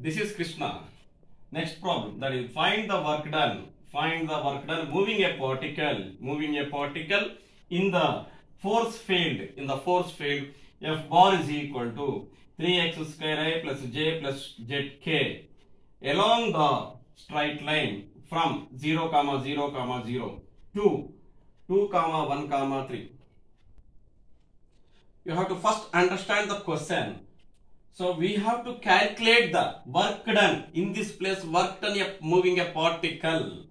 This is Krishna. Next problem, that is find the work done. Find the work done moving a particle in the force field. In the force field, F bar is equal to 3x square I plus j plus zk along the straight line from 0, 0, 0 to 2, 1, 3. You have to first understand the question. So we have to calculate the work done. In this place, work done moving a particle.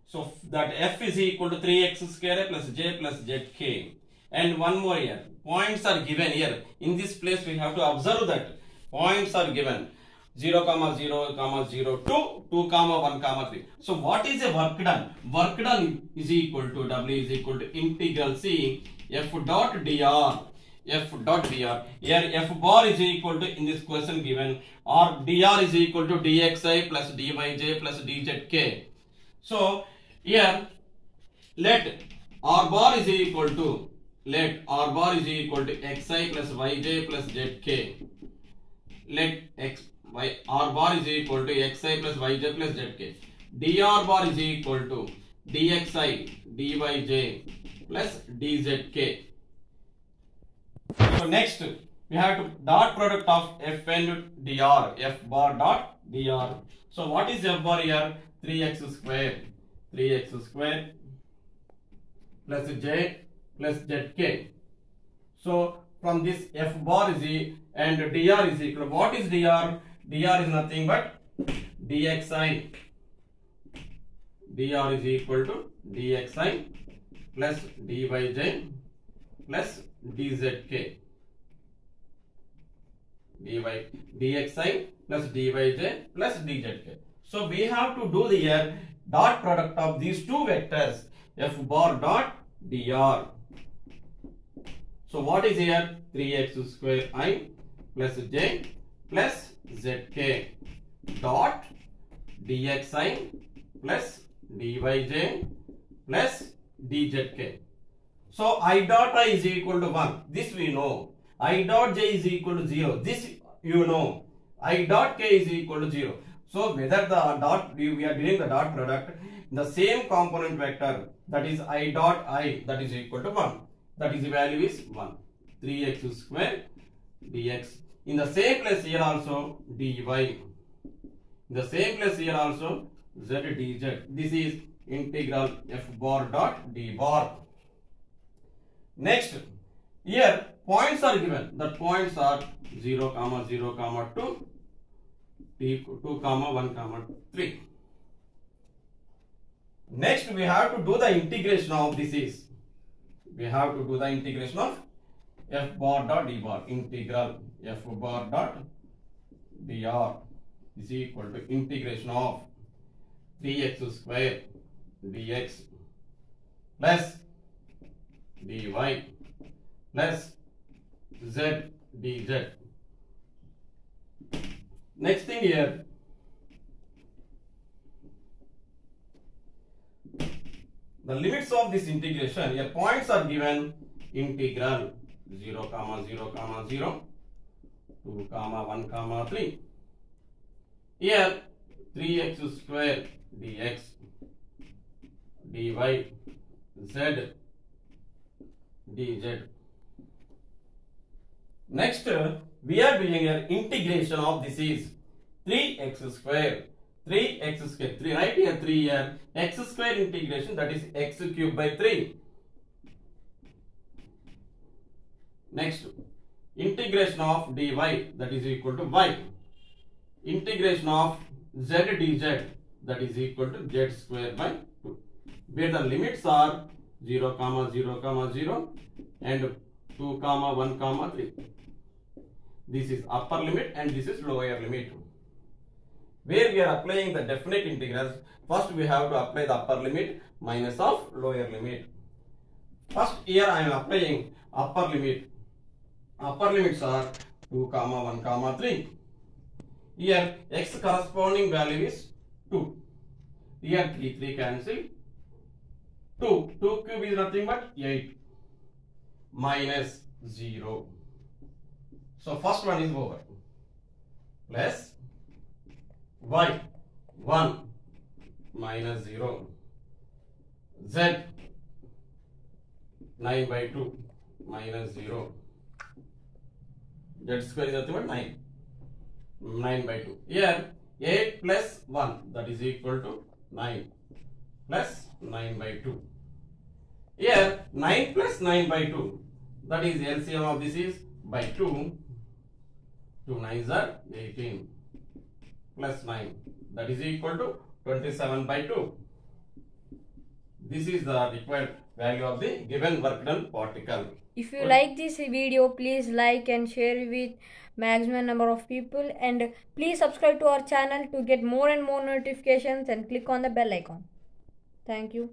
So that F is equal to 3x square plus j plus zk. And one more here. Points are given here. In this place, we have to observe that points are given. 0, 0, 0 to 2, 1, 3. So what is a work done? Work done is equal to W is equal to integral C F dot dr. F dot dr. Here F bar is equal to, in this question given, or dr is equal to dxi plus dyj plus dzk. So here let r bar is equal to xi plus yj plus zk. Let r bar is equal to xi plus yj plus zk. dr bar is equal to dxi dyj plus dzk. So next we have to dot product of f and dr. F bar dot dr. So what is f bar here? 3x square plus j plus zk. So from this f bar is e and dr is equal to, what is dr? dr is nothing but dxi. dr is equal to dxi plus dyj plus dzk. dxi plus dyj plus dzk. So we have to do the here dot product of these two vectors, f bar dot dr. So what is here? 3x square I plus j plus zk dot dxi plus dyj plus dzk. So I dot I is equal to 1. This we know. I dot j is equal to 0. This you know. I dot k is equal to 0. So whether the dot, we are doing the dot product, the same component vector, that is I dot I, that is equal to 1. That is the value is 1. 3x square dx. In the same place here also dy. In the same place here also z dz. This is integral f bar dot d bar. Next, here points are given. The points are 0, 0, 2, 2, 1, 3. Next, we have to do the integration of this is. We have to do the integration of f bar dot d bar. Integral f bar dot dr is equal to integration of 3x square dx plus dy plus z dz. Next thing here, the limits of this integration. Here points are given. Integral 0, 0, 0, 2, 1, 3. Here 3x square dx dy z dz. Next, we are doing an integration of this is 3x square. 3x square. 3 right here 3 here. X square integration, that is x cube by 3. Next, integration of dy, that is equal to y. Integration of z dz, that is equal to z square by 2. Where the limits are 0, 0, 0 and 2, 1, 3. This is upper limit and this is lower limit. Where we are applying the definite integrals, first we have to apply the upper limit minus of lower limit. First here I am applying upper limit. Upper limits are 2, 1, 3. Here x corresponding value is 2. Here 3 cancel. 2 cube is nothing but 8 minus 0. So first one is over. Plus y 1 minus 0, z 9 by 2 minus 0, z square is nothing but 9, 9 by 2. Here 8 plus 1, that is equal to 9 plus 9 by 2. Here 9 plus 9 by 2, that is LCM of this is by 2. 2 9s are 18 plus 9, that is equal to 27 by 2. This is the required value of the given work done particle. If you like this video, please like and share with maximum number of people, and please subscribe to our channel to get more and more notifications and click on the bell icon. Thank you.